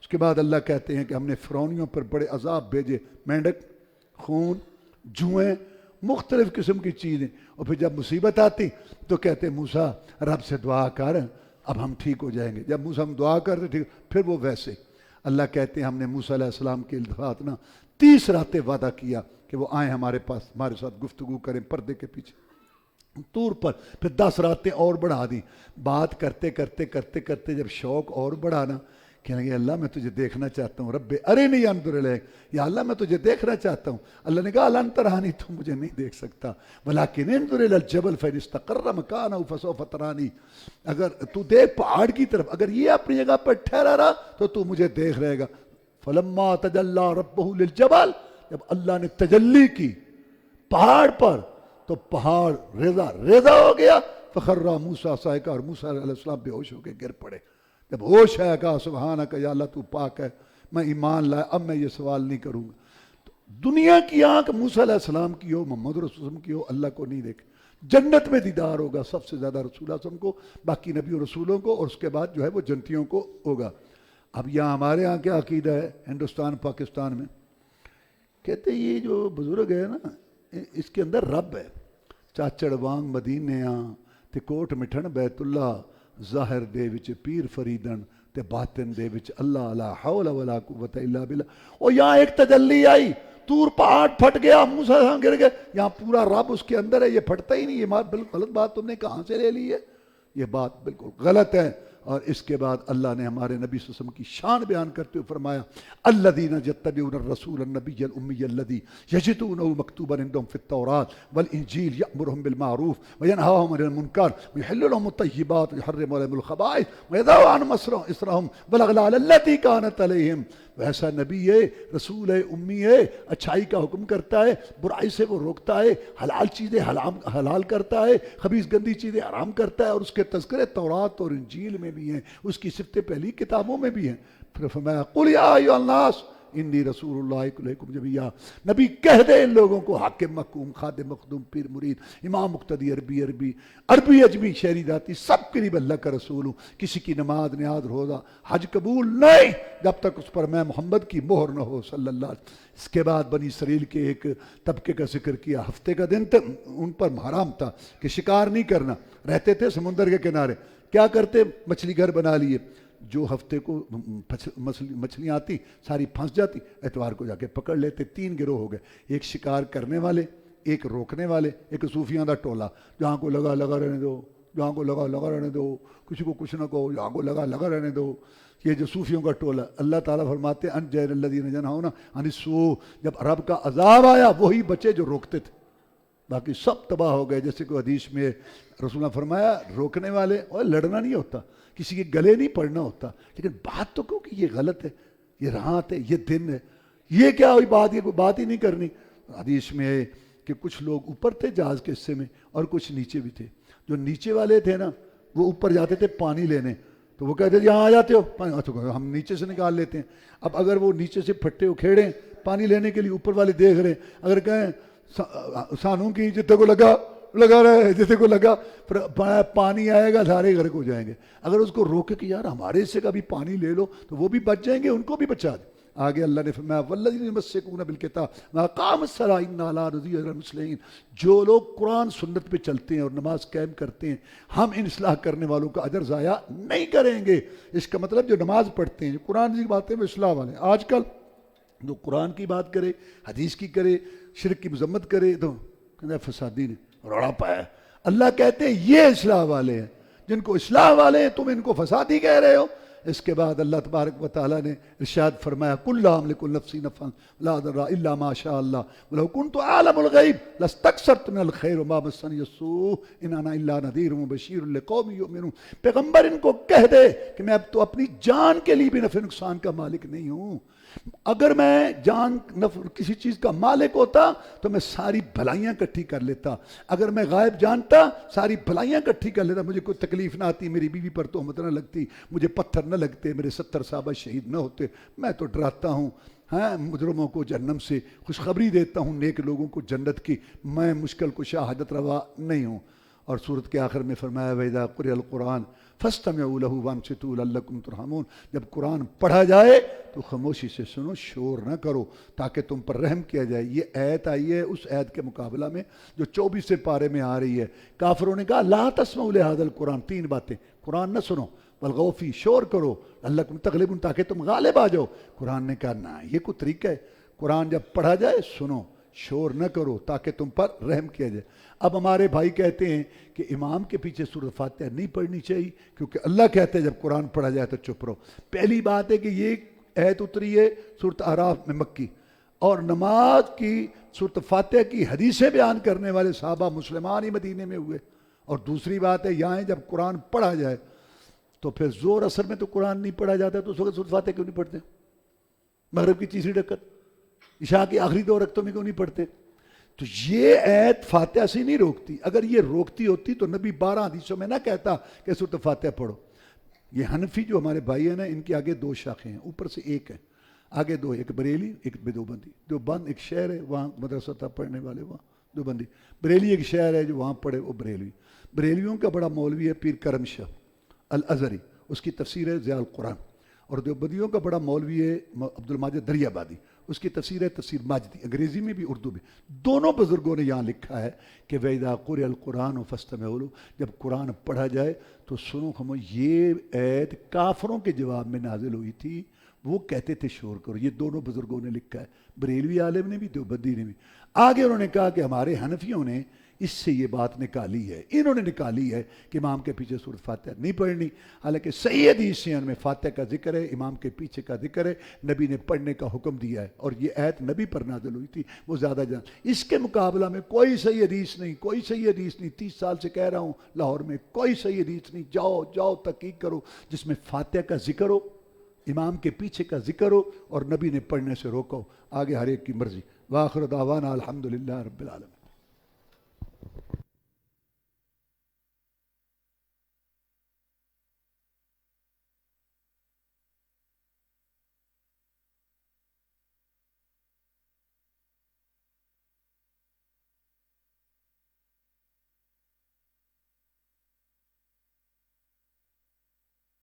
اس کے بعد اللہ کہتے ہیں کہ ہم نے فرعونیوں پر بڑے عذاب بھیجے، مینڈک، خون، جوئیں، مختلف قسم کی چیزیں، اور پھر جب مصیبت آتی تو کہتے موسیٰ رب سے دعا کر اب ہم ٹھیک ہو جائیں گے۔ جب موسیٰ ہم دعا کرتے ٹھیک، پھر وہ ویسے۔ اللہ کہتے ہیں ہم نے موسیٰ علیہ السلام کے التفات نا 30 راتیں وعدہ کیا کہ وہ آئیں ہمارے پاس، ہمارے ساتھ گفتگو کریں پردے کے پیچھے طور پر، پھر 10 راتیں اور بڑھا دی۔ بات کرتے کرتے کرتے کرتے جب شوق اور بڑھا نا، کہنے لگے اللہ میں تجھے دیکھنا چاہتا ہوں، رب ارنی انظر الیک، یا اللہ میں تجھے دیکھنا چاہتا ہوں۔ اللہ نے کہا لن ترانی، تو مجھے نہیں دیکھ سکتا، ولکن انظر الی الجبل فإن استقر مکانہ فسوف ترانی، اگر تو دیکھ پہاڑ کی طرف، اگر یہ اپنی جگہ پر ٹھہرا رہا تو تو مجھے دیکھ رہے گا۔ فلما تجلی ربہ للجبل، جب اللہ نے تجلی کی پہاڑ پر تو پہاڑ ریزہ ریزہ ہو گیا، فخر موسیٰ صاعقہ، اور موسیٰ علیہ السلام بے ہوش ہو کے گر پڑے۔ جب ہوش ہے کہا سبحانک یا اللہ تو پاک ہے، میں ایمان لائے، اب میں یہ سوال نہیں کروں گا۔ تو دنیا کی آنکھ موسیٰ علیہ السلام کی ہو، محمد رسول اللہ کی ہو، اللہ کو نہیں دیکھے۔ جنت میں دیدار ہوگا سب سے زیادہ رسول اللہ صلی اللہ علیہ وسلم کو، باقی نبی و رسولوں کو، اور اس کے بعد جو ہے وہ جنتیوں کو ہوگا۔ اب یہاں ہمارے ہاں کیا عقیدہ ہے ہندوستان پاکستان میں، کہتے یہ جو بزرگ ہے نا اس کے اندر رب ہے، چاچڑ وانگ مدینیاں تے کوٹ مٹھن بیت اللہ، ظاہر دے وچ پیر فریدن تے باطن دے وچ اللہ لا حول ولا قوت الا باللہ۔ اور یہاں ایک تجلی آئی، طور پہاڑ پھٹ گیا، موسیٰ گر گئے، یہاں پورا رب اس کے اندر ہے، یہ پھٹتا ہی نہیں۔ یہ بات بالکل غلط بات تم نے کہاں سے لے لی ہے، یہ بات بالکل غلط ہے۔ اور اس کے بعد اللہ نے ہمارے نبی صلی اللہ علیہ وسلم کی شان بیان کرتے ہوئے فرمایا الذین یتبعون الرسول النبی الامی الذی یجدونہ مکتوبا عندہم فی التوراۃ والانجیل یأمرہم بالمعروف وینہاہم عن المنکر ویحل لہم الطیبات ویحرم علیہم الخبائث ویضع عنہم اصرہم والاغلال التی کانت علیہم۔ ویسا نبی ہے، رسول ہے، امی ہے، اچھائی کا حکم کرتا ہے، برائی سے وہ روکتا ہے، حلال چیزیں حلال کرتا ہے، خبیث گندی چیزیں حرام کرتا ہے، اور اس کے تذکرے تورات اور انجیل میں بھی ہیں، اس کی صفتیں پہلی کتابوں میں بھی ہیں۔ پھر فرمایا قل یا ایھا الناس انی رسول اللہ الیکم جمیعا، نبی کہہ دے ان لوگوں کو، حاکم محکوم، خادم مخدوم، پیر مرید، امام مقتدی، عربی اجمی، شہری ذاتی، سب قریب اللہ کا رسول ہوں۔ کسی کی نماز نیاز روزہ حج قبول نہیں جب تک اس پر میں محمد کی مہر نہ ہو صلی اللہ علیہ وسلم۔ اس کے بعد بنی اسرائیل کے ایک طبقے کا ذکر کیا، ہفتے کا دن تک ان پر حرام تھا کہ شکار نہیں کرنا، رہتے تھے سمندر کے کنارے، کیا کرتے مچھلی گھر بنا لیے، جو ہفتے کو مچھلیاں آتی ساری پھنس جاتی، اتوار کو جا کے پکڑ لیتے۔ 3 گروہ ہو گئے، ایک شکار کرنے والے، ایک روکنے والے، ایک صوفیاں دا ٹولہ، جہاں کو لگا لگا رہنے دو، جہاں کو لگا لگا رہنے دو، کسی کو کچھ نہ کہو، جہاں کو لگا لگا رہنے دو۔ یہ جو صوفیوں کا ٹولہ، اللہ تعالیٰ فرماتے ہیں انجیر الذین ینہون عن السوء، جب رب کا عذاب آیا وہی بچے جو روکتے تھے، باقی سب تباہ ہو گئے۔ جیسے کہ حدیث میں رسول نے فرمایا روکنے والے، اور لڑنا نہیں ہوتا، کسی کے گلے نہیں پڑنا ہوتا، لیکن بات تو کیوں کہ یہ غلط ہے، یہ رات ہے، یہ دن ہے، یہ کیا ہوئی بات، یہ کوئی بات ہی نہیں کرنی۔ حدیث میں ہے کہ کچھ لوگ اوپر تھے جہاز کے حصے میں اور کچھ نیچے بھی تھے. جو نیچے والے تھے نا وہ اوپر جاتے تھے پانی لینے, تو وہ کہتے تھے یہاں آ جاتے ہو پانی, تو ہم نیچے سے نکال لیتے ہیں. اب اگر وہ نیچے سے پھٹے اکھیڑیں پانی لینے کے لیے, اوپر والے دیکھ رہے ہیں, اگر کہیں سانوں کی جتنے کو لگا رہے ہیں, جتنے کو لگا, پھر پانی آئے گا سارے غرق ہو جائیں گے. اگر اس کو روکے کہ یار ہمارے حصے کا بھی پانی لے لو تو وہ بھی بچ جائیں گے, ان کو بھی بچا دیں. آگے اللہ نے فرمایا والذین یمسکون بالکتاب واقاموا الصلاۃ انا لا نضیع اجر المصلحین. جو لوگ قرآن سنت پہ چلتے ہیں اور نماز قائم کرتے ہیں, ہم ان اصلاح کرنے والوں کا اجر ضائع نہیں کریں گے. اس کا مطلب جو نماز پڑھتے ہیں, جو قرآن کی باتیں وہ اصلاح والے ہیں. آج کل جو قرآن کی بات کرے, حدیث کی کرے, شرک کی مذمت کرے تو کہتے ہیں فسادی نے روڑا پایا. اللہ کہتے ہیں یہ اصلاح والے ہیں, جن کو اصلاح والے ہیں تم ان کو فسادی کہہ رہے ہو. اس کے بعد اللہ تبارک و تعالیٰ نے ارشاد فرمایا قل لا املک لنفسی نفعا ولا ضرا الا ما شاء اللہ ولو كنت اعلم الغیب لاستكثرت من الخیر وما مسنی السوء ان انا الا نذیر وبشیر لقوم یؤمنون. پیغمبر ان کو کہہ دے کہ میں اب تو اپنی جان کے لیے بھی نفع نقصان کا مالک نہیں ہوں. اگر میں جان کسی چیز کا مالک ہوتا تو میں ساری بھلائیاں اکٹھی کر لیتا. اگر میں غائب جانتا ساری بھلائیاں اکٹھی کر لیتا, مجھے کوئی تکلیف نہ آتی, میری بیوی پر تہمت نہ لگتی, مجھے پتھر نہ لگتے, میرے 70 صحابہ شہید نہ ہوتے. میں تو ڈراتا ہوں مجرموں کو جہنم سے, خوشخبری دیتا ہوں نیک لوگوں کو جنت کی. میں مشکل کشا حاجت روا نہیں ہوں. اور سورت کے آخر میں فرمایا وَإِذَا قُرِئَ الْقُرْآنُ فَاسْتَمِعُوا لَهُ وَأَنصِتُوا لَعَلَّكُمْ تُرْحَمُونَ. جب قرآن پڑھا جائے تو خاموشی سے سنو, شور نہ کرو تاکہ تم پر رحم کیا جائے. یہ آیت آئی ہے اس آیت کے مقابلہ میں جو 24 پارے میں آ رہی ہے. کافروں نے کہا لا تسمعوا لهذا القرآن, 3 باتیں, قرآن نہ سنو, والغوا فیہ, شور کرو, لعلکم تغلبون, تاکہ تم غالب آ جاؤ. قرآن نے کہا نہ, یہ کوئی طریقہ ہے. قرآن جب پڑھا جائے سنو, شور نہ کرو تاکہ تم پر رحم کیا جائے. اب ہمارے بھائی کہتے ہیں کہ امام کے پیچھے سورۃ فاتحہ نہیں پڑھنی چاہیے کیونکہ اللہ کہتے ہیں جب قرآن پڑھا جائے تو چپ رہو. پہلی بات ہے کہ یہ آیت اتری ہے سورۃ اعراف میں مکی, اور نماز کی سورۃ فاتحہ کی حدیثیں بیان کرنے والے صحابہ مسلمان ہی مدینے میں ہوئے. اور دوسری بات ہے یہاں جب قرآن پڑھا جائے تو پھر زور اثر میں تو قرآن نہیں پڑھا جاتا, تو اس وقت سورۃ فاتحہ کیوں نہیں پڑھتے؟ مغرب کی تیسری رکعت, عشاء کی آخری 2 رکعتوں میں کیوں نہیں پڑھتے؟ تو یہ آیت فاتحہ سے نہیں روکتی. اگر یہ روکتی ہوتی تو نبی 12 حدیثوں میں نہ کہتا کہ سورۃ فاتحہ پڑھو. یہ حنفی جو ہمارے بھائی ہیں نا, ان کے آگے 2 شاخیں ہیں, اوپر سے ایک ہے, آگے 2, ایک بریلی ایک دیوبندی. دیوبند ایک شہر ہے وہاں مدرسہ تھا پڑھنے والے, وہاں دیوبندی. بریلی ایک شہر ہے جو وہاں پڑھے وہ بریلوی. بریلیوں کا بڑا مولوی ہے پیر کرم شاہ الازہری, اس کی تفسیر ہے ضیاء القرآن. اور دیوبندیوں کا بڑا مولوی ہے عبد الماجد دریابادی, اس کی تفسیر ہے تفسیر ماجدی, انگریزی میں بھی اردو میں. دونوں بزرگوں نے یہاں لکھا ہے کہ وَإِذَا قُرِئَ الْقُرْآنُ فَاسْتَمِعُوا لَهُ, جب قرآن پڑھا جائے تو سنو خاموش. یہ آیت کافروں کے جواب میں نازل ہوئی تھی, وہ کہتے تھے شور کرو. یہ دونوں بزرگوں نے لکھا ہے, بریلوی عالم نے بھی دیوبندی نے بھی. آگے انہوں نے کہا کہ ہمارے حنفیوں نے اس سے یہ بات نکالی ہے, انہوں نے نکالی ہے کہ امام کے پیچھے سورۃ فاتحہ نہیں پڑھنی. حالانکہ صحیح حدیث ان میں فاتحہ کا ذکر ہے, امام کے پیچھے کا ذکر ہے, نبی نے پڑھنے کا حکم دیا ہے, اور یہ آیت نبی پر نازل ہوئی تھی, وہ زیادہ جان. اس کے مقابلہ میں کوئی صحیح حدیث نہیں, کوئی صحیح حدیث نہیں. 30 سال سے کہہ رہا ہوں لاہور میں کوئی صحیح حدیث نہیں. جاؤ تحقیق کرو جس میں فاتحہ کا ذکر ہو, امام کے پیچھے کا ذکر ہو, اور نبی نے پڑھنے سے روکو. آگے ہر ایک کی مرضی. وآخر دعوانا الحمدللہ رب العالمین.